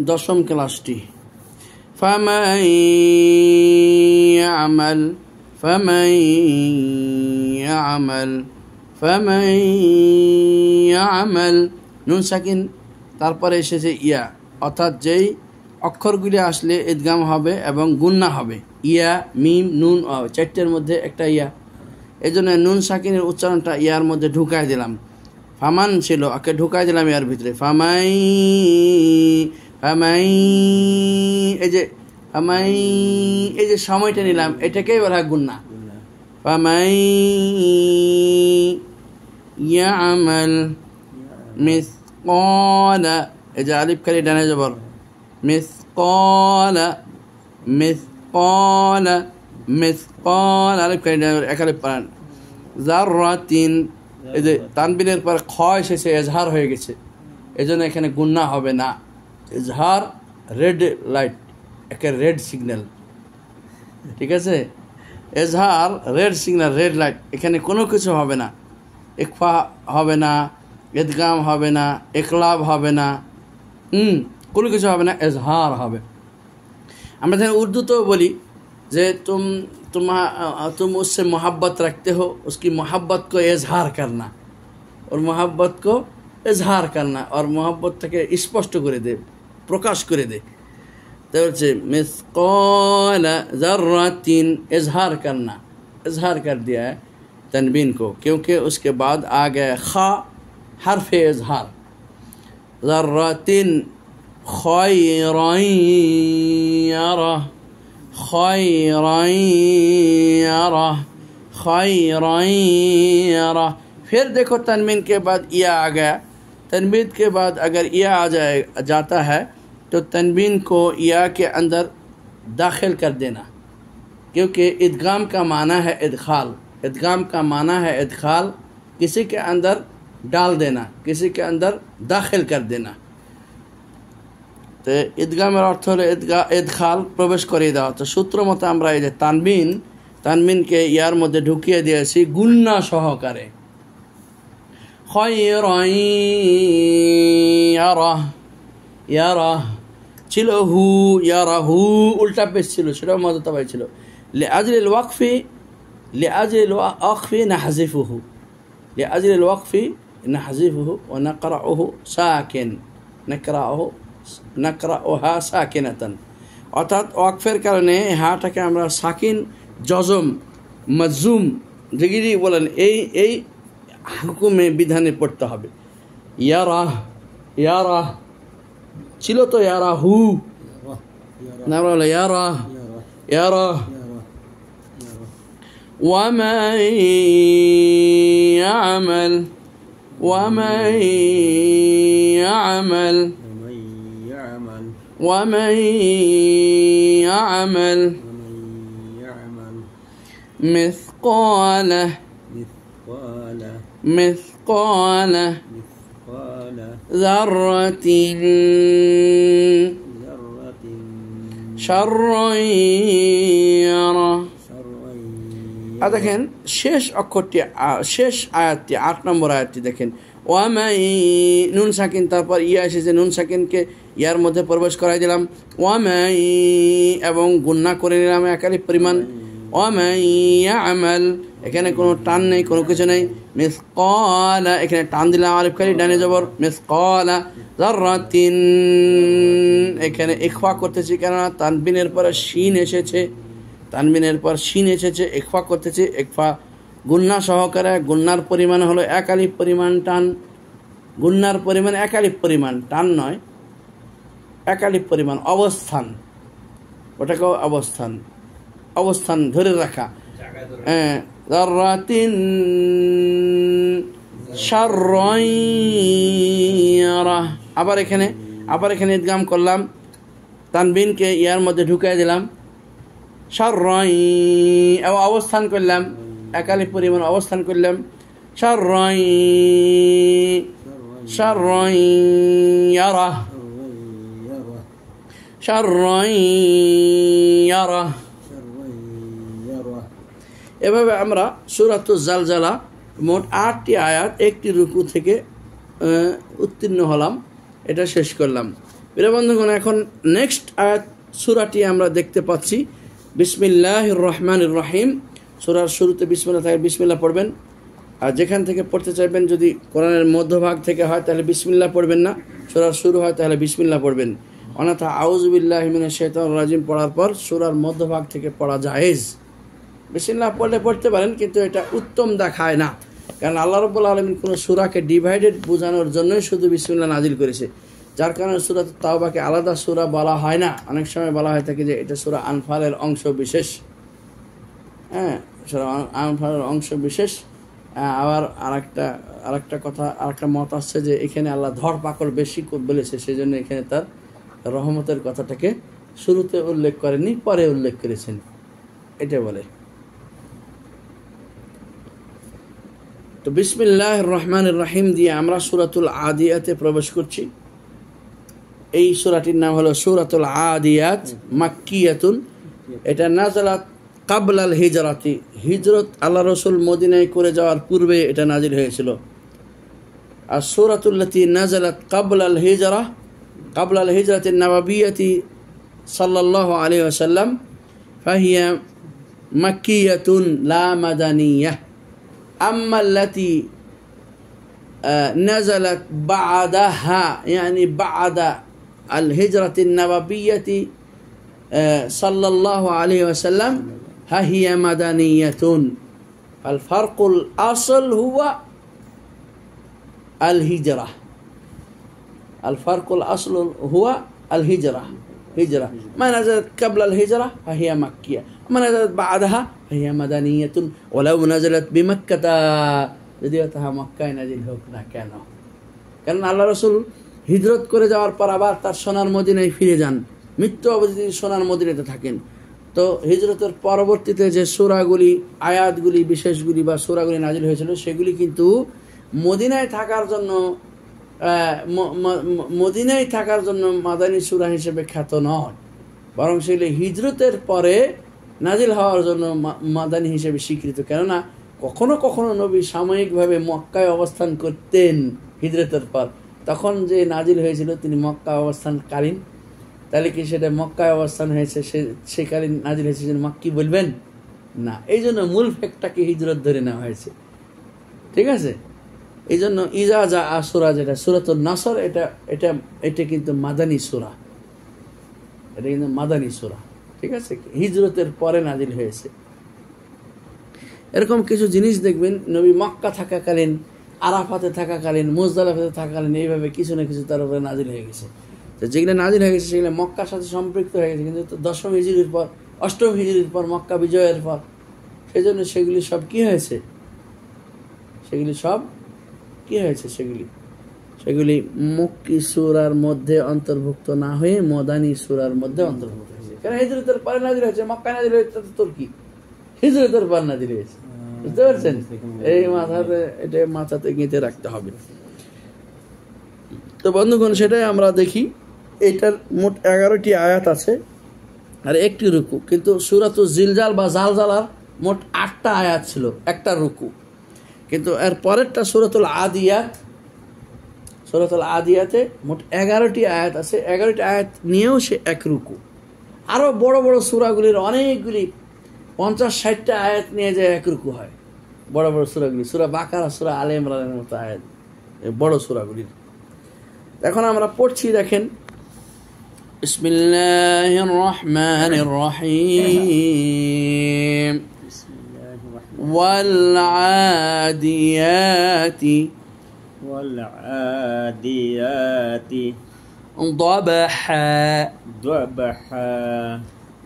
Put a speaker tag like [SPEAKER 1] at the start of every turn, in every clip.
[SPEAKER 1] দশম ক্লাসটি ফামান ইয়ামাল ফামান ইয়ামাল ফামান ইয়ামাল নুন সাকিন তারপরে এসেছে ইয়া, অর্থাৎ যেই অক্ষরগুলি আসলে ইদগাম হবে এবং গুন্না হবে। ইয়া, মিম, নুন, চারটের মধ্যে একটা ইয়া, এই জন্য নুন সাকিনের উচ্চারণটা ইয়ার মধ্যে ঢুকাই দিলাম। ফামান ছিল, ওকে ঢুকাই দিলাম ইয়ার ভিতরে। ফামাই ফামাই, এই যে ফামাই, এই যে সময়টা নিলাম, এটাকেই বলা হয় গুন্না। ফামাই ইয়ামাল মিসকালা, এই যে আলিফ খালি ডানে জবর, মিসকালা মিসকালা মিসকাল, আলিফ খালি ডানে এক আলিফ পড়ান। যাররাতিন, এই যে তানবিনের পর খ এসেছে, এজহার হয়ে গেছে, এই জন্য এখানে গুন্না হবে না। এজহার রেড লাইট, একে রেড সিগন্যাল, ঠিক আছে? এজহার রেড সিগন্যাল, রেড লাইট, এখানে কোনো কিছু হবে না। ইকফা হবে না, ইদগাম হবে না, ইকলাব হবে না, কোনো কিছু হবে না, এজহার হবে। আমরা যেন উর্দুতেও বলি যে तुम उससे मोहब्बत रखते हो, उसकी मोहब्बत को इजहार करना, और मोहब्बत को इजहार करना, और मोहब्बत के स्पष्ट करे दे, प्रकाश करे दे। तो मिस्काल ज़र्रतिन, इजहार करना, इजहार कर दिया है तनवीन को, क्योंकि उसके बाद आ गया खा, हर्फ इजहार। ज़र्रतिन खैरन यरा, खैरन यरा, खैरन यरा। फिर देखो तनवीन के बाद या आ गया, तनवीन के बाद अगर या आ जाता है तो तनवीन को या के अंदर दाखिल कर देना, क्योंकि इदगाम का माना है इदखाल, इदगाम का माना है इदखाल, किसी के अंदर डाल देना, किसी के अंदर दाखिल कर देना। तो इदगामेर अर्थ हलो इदखाल, प्रवेश करिए देওয়া। तो सूत्र मतो আমরা এই যে তানবিনকে ইয়ার মধ্যে ঢুকিয়ে দিয়েছি গুন্না সহকারে। খয়রান ইয়ারা, ইয়ারা ছিল হু, ইয়ারা হু উল্টা পেশ ছিল, সেটাও মজা তবাই ছিল। লিআজলিল ওয়াকফি, লিআজলিল ওয়াকফি নাহযিফুহু, লিআজলিল ওয়াকফি নাহযিফুহু ওয়া নাকরাউহু সাকিন, নাকরাউহু নাকরাউহা সাকিনাতান, অর্থাৎ ওয়াকফের কারণে হাটাকে আমরা সাকিন, জজম, মাজুম যেগুলি বলেন এই হুকুমে বিধানে পড়তে হবে। ইয়ারা, ইয়ারা ছিল তো ইয়ারা হু, না বলে ইয়ারা, ইয়ারা। ওয়ামান ইয়ামাল, ওয়ামান ইয়ামাল, ومن يعمل مثقال ذرة شرا يره। দেখেন শেষ অক্ষরটি, শেষ আয়াতটি 8 নম্বর আয়াতটি দেখেন, ওয়ামাই নুন সাকিন, তারপর ইয়া এসেছে, নুন সাকিনকে ইয়ার মধ্যে প্রবেশ করাই দিলাম। ওয়ামাই এবং গুন্না করে নিলাম এক আলিফ পরিমাণ। ওয়ামাই ইয়ামাল, এখানে কোনো টান নেই, কোনো কিছু নেই। মিসকালা, এখানে টান দিলাম, আলিফ খালি ডানে জবর, মিসকালা। যাররাতিন, এখানে ইখফা করতেছি, কেননা তানবিনের পরে শিন এসেছে, তানবিনের পর শিন এসেছে, ইখফা করতেছি, ইখফা গুন্না সহকারে। গুন্নার পরিমাণ হলো এক আলিফ পরিমাণ টান, গুন্নার পরিমাণ এক আলিফ পরিমাণ, টান নয়, এক আলিফ পরিমাণ অবস্থান, ওটাকেও অবস্থান, অবস্থান ধরে রাখা। যাররাতিন শাররান ইয়ারা, আবার এখানে ইদগাম করলাম, তানবিনকে ইয়ার মধ্যে ঢুকাই দিলাম, শাররান এবং অবস্থান করলাম, এক আলিফ পরিমাণ অবস্থান করলাম। শাররান শাররান ইয়ারা, শাররান ইয়ারা। এভাবে আমরা সূরাতুজ জালজালা মোট 8টি আয়াত, একটি রুকু থেকে উত্তীর্ণ হলাম, এটা শেষ করলাম। প্রিয় বন্ধুগণ, এখন নেক্সট আয়াত সূরাটি আমরা দেখতে পাচ্ছি। বিসমিল্লাহির রহমানির রহিম। সূরার শুরুতে বিসমিল্লাহ থাকে, বিসমিল্লাহ পড়বেন। আর যেখান থেকে পড়তে চাইবেন, যদি কোরআনের মধ্যভাগ থেকে হয় তাহলে বিসমিল্লাহ পড়বেন না, সূরার শুরু হয় তাহলে বিসমিল্লাহ পড়বেন। অন্যথা আউযু বিল্লাহি মিনাশ শাইতানির রাজিম পড়ার পর সূরার মধ্যভাগ থেকে পড়া জায়েজ। বিসমিল্লাহ পড়লে পড়তে পারেন, কিন্তু এটা উত্তম দেখায় না, কারণ আল্লাহ রাব্বুল আলামিন কোনো সূরাকে ডিভাইডেড বোঝানোর জন্যই শুধু বিসমিল্লাহ নাজিল করেছে, যার কারণে সূরা তাওবাকে আলাদা সূরা বলা হয় না। অনেক সময় বলা হয় থাকে যে এটা সূরা আনফালের অংশ বিশেষ। হ্যাঁ, সূরা আনফালের অংশ বিশেষ। আবার আরেকটা কথা, আরেকটা মত আসছে যে এখানে আল্লাহ ধরপাকড় বেশি বলেছে, সেই জন্য এখানে তার রহমতের কথাটাকে শুরুতে উল্লেখ করেননি, পরে উল্লেখ করেছেন, এটা বলে। তো বিসমিল্লাহির রহমানির রহিম দিয়ে আমরা সূরাতুল আদিয়াতে প্রবেশ করছি। এই সূরাটির নাম হলো সূরাতুল আদিয়াত, মাক্কিয়াতুন। এটা নাযালাত কাবলাল হিজরাতি, হিজরত আল্লাহ রাসূল মদিনায় করে যাওয়ার পূর্বে এটা নাজিল হয়েছিল। আর সূরাতুল্লাতী নাযালাত কাবলাল হিজরা, কাবলাল হিজরাতিন নাবাবিয়্যাতি সাল্লাল্লাহু আলাইহি ওয়াসাল্লাম ফাহিয়া মাক্কিয়াতুন লা মাদানিয়াহ। আম্মা আল্লাতী নাযালাত বা'দাহা ইয়ানি বা'দা আল হিজরাতিন নাবাবিয়্যাতি সাল্লাল্লাহু আলাইহি ওয়াসাল্লাম ফাহিয়া মাদানিয়াতুন। আল ফারকুল আসল হুয়া আল হিজরা, আল ফারকুল আসল হুয়া আল হিজরা। হিজরা মা নাযালাত ক্বাবলা আল হিজরা ফাহিয়া মাক্কিয়া, মা নাযালাত বা'দাহা ফাহিয়া মাদানিয়াতুন। ওয়ালাউ নাযালাত বিমাক্কাতা, যদিও তাহা মক্কায় নাজিল হোক না কেন। কারণ আল্লাহ রাসূল হিজরত করে যাওয়ার পর আবার তার সোনার মদিনায় ফিরে যান, মৃত্যু অবধি সোনার মদিনাতে থাকেন। তো হিজরতের পরবর্তীতে যে সূরাগুলি, আয়াতগুলি, বিশেষগুলি বা সূরাগুলি নাজিল হয়েছিল, সেগুলি কিন্তু মদিনায় থাকার জন্য মাদানী সূরা হিসেবে খ্যাত নয়, বরং সেগুলি হিজরতের পরে নাজিল হওয়ার জন্য মাদানী হিসেবে স্বীকৃত। কেননা কখনো কখনো নবী সাময়িকভাবে মক্কায় অবস্থান করতেন হিজরতের পর, তখন যে নাজিল হয়েছিল তিনি মক্কায় অবস্থানকালীন, তাহলে কি সেটা মক্কায় অবস্থান হয়েছে, সেকালীন নাজিল হয়েছে, মক্কি বলবেন না। এই জন্য মূল ফ্যাক্টটাকে হিজরত ধরে নেওয়া হয়েছে, ঠিক আছে। এই জন্য ইজা যা সূরা, যেটা সূরাতুন নাসর, এটা কিন্তু মাদানী সূরা, এটা কিন্তু মাদানী সূরা, ঠিক আছে, হিজরতের পরে নাজিল হয়েছে। এরকম কিছু জিনিস দেখবেন নবী মক্কা থাকাকালীন, আরাফাতে থাকাকালীন, মুজদালিফাতে থাকাকালীন এইভাবে কিছু না কিছু তার উপরে নাজিল হয়ে গেছে। তো যেগুলো নাজিল হয়ে গেছে সেগুলো মক্কার সাথে সম্পৃক্ত হয়ে গেছে, কিন্তু 10ম হিজরির পর, 8ম হিজরির পর, মক্কা বিজয়ের পর, সেই জন্য সেগুলি সব কি হয়েছে, সেগুলি মক্কি সূরার মধ্যে অন্তর্ভুক্ত না হয়ে মদানী সূরার মধ্যে অন্তর্ভুক্ত হয়েছে। কারণ হিজরতের পরে নাজিল হয়েছে, মক্কায় নাজিল হয়েছে, তোর কি হিজরতের পর নাজিল হয়েছে, বুঝতে পারছেন? এই মাথাতে গেঁথে রাখতে হবে। তো বন্ধুগণ, সেটাই আমরা দেখি। এটার মোট 11টি আয়াত আছে আর একটি রুকু, কিন্তু সূরাতুল জিলজাল বা জালজালার মোট 8টা আয়াত ছিল, একটা রুকু। কিন্তু এর পরেরটা সূরাতুল আদিয়াত, সূরাতুল আদিয়াতে মোট 11টি আয়াত আছে, 11টি আয়াত নিয়েও সে এক রুকু। আরো বড় বড় সূরাগুলির অনেকগুলি 50-60টা আয়াত নিয়ে যে এক রুকু হয়, বড় বড় সূরাগুলি, সূরা বাকারা, সূরা আলে ইমরানের মতো আয়াত, বড় সূরাগুলির। এখন আমরা পড়ছি, দেখেন, বিসমিল্লাহির রহমানির রহিম। ওয়াল আদিয়াতি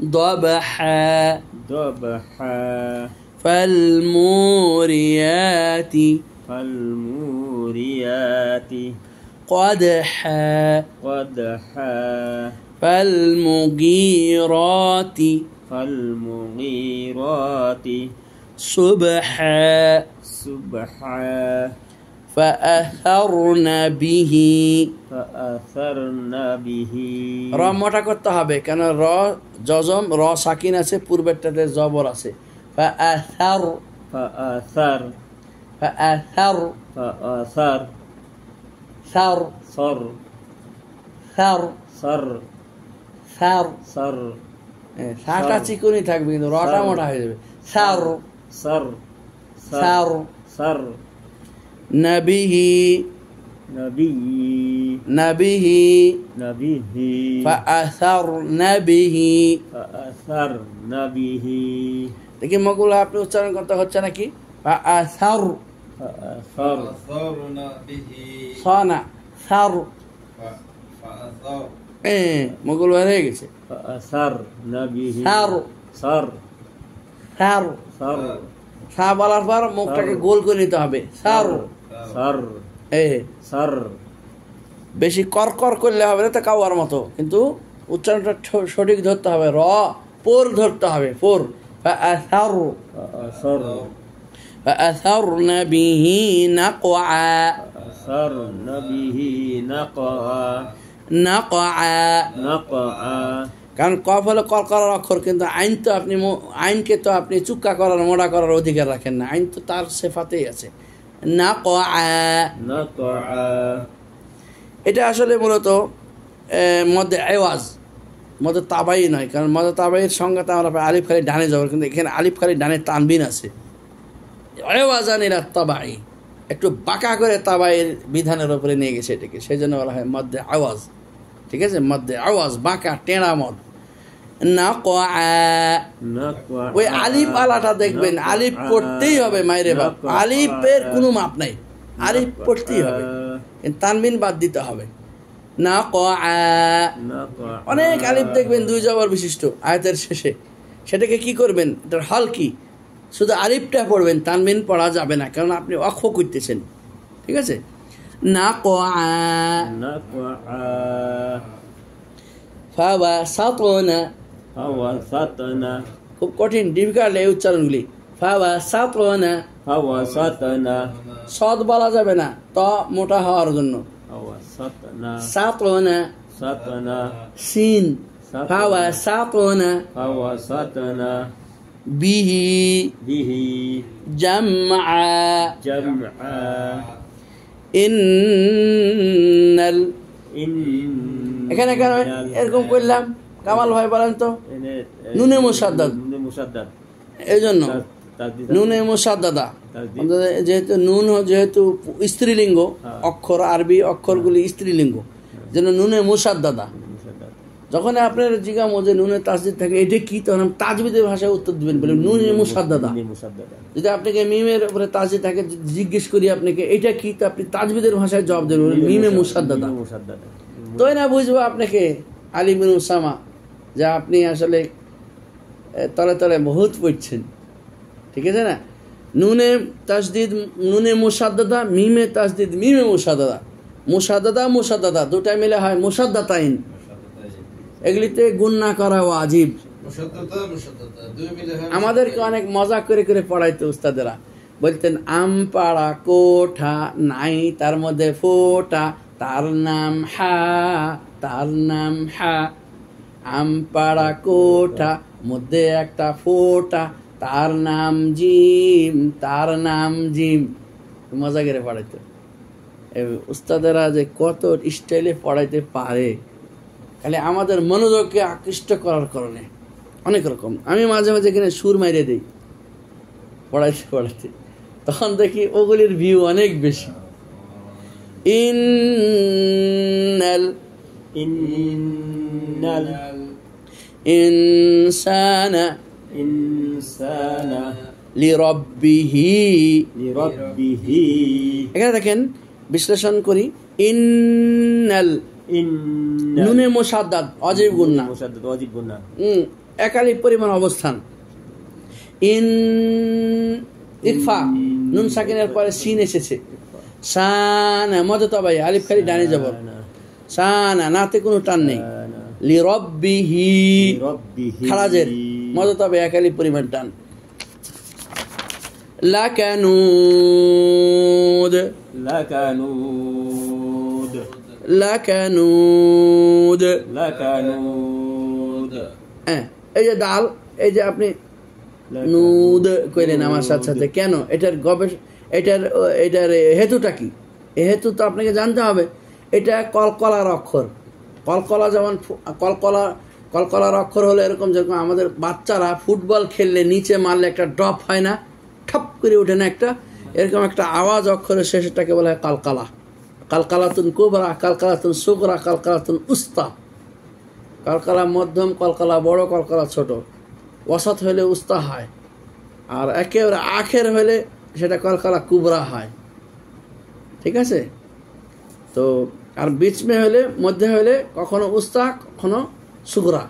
[SPEAKER 1] ضبحا فالموريات قدحا فالمغيرات صبحا فأثرن به র মোটা করতে হবে, কেন র জজম, র সাকিন আছে, পূর্বেরটাতে জবর আছে। সার
[SPEAKER 2] সর
[SPEAKER 1] সার
[SPEAKER 2] সর
[SPEAKER 1] সার
[SPEAKER 2] সর
[SPEAKER 1] সাটা চিকনই থাকবে কিন্তু রটা মোটা হয়ে যাবে সার
[SPEAKER 2] সর
[SPEAKER 1] সার
[SPEAKER 2] সর
[SPEAKER 1] নবিহি
[SPEAKER 2] নবী
[SPEAKER 1] নবিহি
[SPEAKER 2] নবীহি
[SPEAKER 1] ফাআসারনা বিহি
[SPEAKER 2] ফাআসার নবীহি
[SPEAKER 1] দেখি মগুলো আপনি উচ্চারণ করতে হচ্ছে নাকি ফাআসার
[SPEAKER 2] ফাআসার
[SPEAKER 3] فأثرنا به
[SPEAKER 1] সানা সার
[SPEAKER 3] فأثر
[SPEAKER 1] মগুলো হয়ে গেছে
[SPEAKER 2] ফাআসার নবীহি
[SPEAKER 1] সার
[SPEAKER 2] সর
[SPEAKER 1] সার
[SPEAKER 2] সর
[SPEAKER 1] সা বলার পর মুখটাকে গোল করে নিতে হবে সার
[SPEAKER 2] সর সর
[SPEAKER 1] বেশি করকর করলে হবে না তো কাওয়ার মতো কিন্তু উচ্চারণটা সঠিক ধরতে হবে র পোর ধরতে হবে পোর فأثر
[SPEAKER 2] ফাআসার
[SPEAKER 1] فأثرن به نقعا
[SPEAKER 2] ফাআসার নবীহি নাকা
[SPEAKER 1] نقعا
[SPEAKER 2] নাকা
[SPEAKER 1] কারণ কফ হলো করার অক্ষর কিন্তু আইন তো আপনি আইনকে তো আপনি চুক্কা করার মোড়া করার অধিকার রাখেন না আইন তো তার সেফাতেই আছে নাকআ
[SPEAKER 2] নাকা
[SPEAKER 1] এটা আসলে মূলত মধ্যে আওয়াজ মধ্যে তাবাই নয় কারণ মধ্যে তাবাইয়ের সংজ্ঞাতে আমরা পাই আলিফ খালি ডানে যাবো কিন্তু এখানে আলিফ খালি ডানে তানবিন আছে আওয়াজানিরা তাবাই একটু বাঁকা করে তাবাইয়ের বিধানের উপরে নিয়ে গেছে এটাকে সেই জন্য বলা হয় মধ্যে আওয়াজ ঠিক আছে মধ্যে আওয়াজ বাঁকা টেঁড়া মদ নাকআ
[SPEAKER 2] নাকা
[SPEAKER 1] ওই আলিফ আলাটা দেখবেন আলিফ পড়তেই হবে মাইরে বাপ আলিফের কোনো মাপ নাই আলিফ পড়তেই হবে তানবিন বাদ দিতে হবে নাকআ
[SPEAKER 2] নাকা
[SPEAKER 1] অনেক আলিফ দেখবেন দুই জবর বিশিষ্ট আয়াতের শেষে সেটাকে কি করবেন এটার হল কি শুধু আলিফটা পড়বেন তানবিন পড়া যাবে না কারণ আপনি অক্ষ করতেছেন ঠিক আছে নাকআ
[SPEAKER 2] নাকা
[SPEAKER 1] ফাওয়াসাতনা
[SPEAKER 2] ফাওয়াসাতনা
[SPEAKER 1] খুব কঠিন ডিফিকাল্ট এই উচ্চারণগুলি ফাওয়াসাতনা
[SPEAKER 2] ফাওয়াসাতনা
[SPEAKER 1] সদ বলা যাবে না ত মোটা হওয়ার জন্য
[SPEAKER 2] ফাওয়াসাতনা
[SPEAKER 1] সাতনা
[SPEAKER 2] সাতনা
[SPEAKER 1] সিন ফাওয়াসাতনা
[SPEAKER 2] ফাওয়াসাতনা
[SPEAKER 1] বিহি
[SPEAKER 2] বিহি
[SPEAKER 1] জামআ
[SPEAKER 2] জামআ
[SPEAKER 1] ইন্নাল
[SPEAKER 2] ইন
[SPEAKER 1] এখানে কেন এরকম করলাম কামাল ভাই বলেন তো নুনে মুসাদ্দাদ
[SPEAKER 2] নুনে মুসাদ্দাদ
[SPEAKER 1] এই জন্য
[SPEAKER 2] তাসদিদ
[SPEAKER 1] নুনে মুসাদ্দাদা
[SPEAKER 2] তাসদিদ
[SPEAKER 1] যেহেতু নুন যেহেতু স্ত্রীলিঙ্গ অক্ষর আরবি অক্ষরগুলি স্ত্রীলিঙ্গ যেন নুনে মুসাদ্দাদা
[SPEAKER 2] মুসাদ্দাদ
[SPEAKER 1] যখন আপনার জিজ্ঞামো যে নুনে তাসদিদ থাকে এটা কি তখন তাজবিদের ভাষায় উত্তর দিবেন বলে নুনে মুসাদ্দাদা
[SPEAKER 2] নুনে মুসাদ্দাদ
[SPEAKER 1] যদি আপনাকে মিমের উপরে তাসদিদ থাকে জিজ্ঞেস করি আপনাকে এটা কি তো আপনি তাজবিদের ভাষায় জবাব দেবেন মিমে মুসাদ্দাদা
[SPEAKER 2] মুসাদ্দাদ
[SPEAKER 1] তোই না বুঝবো আপনাকে আলী বিন উসামা যা আপনি আসলে তলে তলে বহুত পড়ছেন ঠিক আছে না নুনে তাসদিদ নুনে মুসাদ্দাদা মিমে তাসদিদ মিমে মুসাদ্দাদা মুসাদ্দাদা মুসাদ্দাদা দুটাই মিলে হয় মুসাদ্দাতাইন এগুলিতে গুণনা করা ওয়াজিব
[SPEAKER 3] মুশাদ্দাদা দুই মিলে হয়
[SPEAKER 1] আমাদেরকে অনেক মজা করে করে পড়াইতো উস্তাদেরা বলতেন আম পাড়া কোঠা নাই তার মধ্যে ফোটা তার নাম হা তার নাম হা আম পাড়া কোঠা মধ্যে একটা ফোটা তার নাম জিম তার নাম জিম মজা করে পড়াইতো উস্তাদেরা যে কত স্টাইলে পড়াইতে পারে খালি আমাদের মনোযোগকে আকৃষ্ট করার কারণে অনেক রকম আমি মাঝে মাঝে এখানে সুর মাইরে দিই পড়াইতে পড়াইতে তখন দেখি ওগুলির ভিউ অনেক বেশি ইন্নাল
[SPEAKER 2] ইন্নাল
[SPEAKER 1] ইনসানা
[SPEAKER 2] ইনসানা
[SPEAKER 1] লিরাব্বিহি
[SPEAKER 2] লিরাব্বিহি
[SPEAKER 1] এখানে দেখেন বিশ্লেষণ করি ইন্নাল
[SPEAKER 2] ইন্নাল
[SPEAKER 1] নুনে মুসাদ্দাদ অজীব গুন্না
[SPEAKER 2] মুসাদ্দাদ ওয়াজিব গুন্না
[SPEAKER 1] একালি পরিমাণ অবস্থান ইন ইকফা নুন সাকিনের পরে সিন এসেছে সানা মদ তবাই আলিফ খালি ডানে যাব সানা নাতে কোনো টান নেই লিরাব্বিহি
[SPEAKER 2] লিরাব্বিহি
[SPEAKER 1] খারাজের মদ তবে একালি পরিমাণ টান লাকানুদ
[SPEAKER 2] লাকানুদ
[SPEAKER 1] লাকানুদ
[SPEAKER 2] লাকানুদ
[SPEAKER 1] এই যে ডাল এই যে আপনি নুদ কইলেন আমার সাথে সাথে কেন এটার এটার এটার হেতুটা কি এই হেতু তো আপনাকে জানতে হবে এটা কলকলার অক্ষর। কলকলা যেমন কলকলার অক্ষর হলো এরকম, যেরকম আমাদের বাচ্চারা ফুটবল খেললে নিচে মারলে একটা ড্রপ হয় না, ঠপ করে ওঠে না একটা, এরকম একটা আওয়াজ অক্ষরের শেষটাকে বলা হয় কালকালা। কালকালাতুন কুবরা, কালকালাতুন সুগরা, কালকালাতুন উস্তা। কলকলা মধ্যম, কলকলা বড়, কলকলা ছোট। ওসত হলে উস্তা হয়, আর একেবারে আখের হলে সেটা কলকলা কুবরা হয়। ঠিক আছে? তো আর বিচমে হলে, মধ্যে হলে কখনো উস্তা কখনো সুগরা,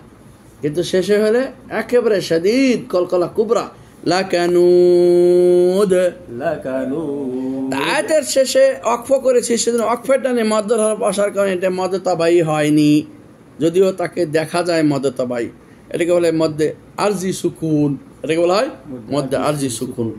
[SPEAKER 1] কিন্তু শেষে হলে একেবারে শাদীদ কলকলা কুবরা। লাকানুদ, আয়াতের শেষে অক্ফ করেছি, সেজন্য অক্ফের টানে মদ্দর হরফ আসার কারণে এটা মদ্দে তাবাই হয়নি, যদিও তাকে দেখা যায় মদ্দে তাবাই। এটাকে বলে মদ্দে আরজি সুকুন, এটাকে বলা হয় মদ্দে আরজি সুকুন।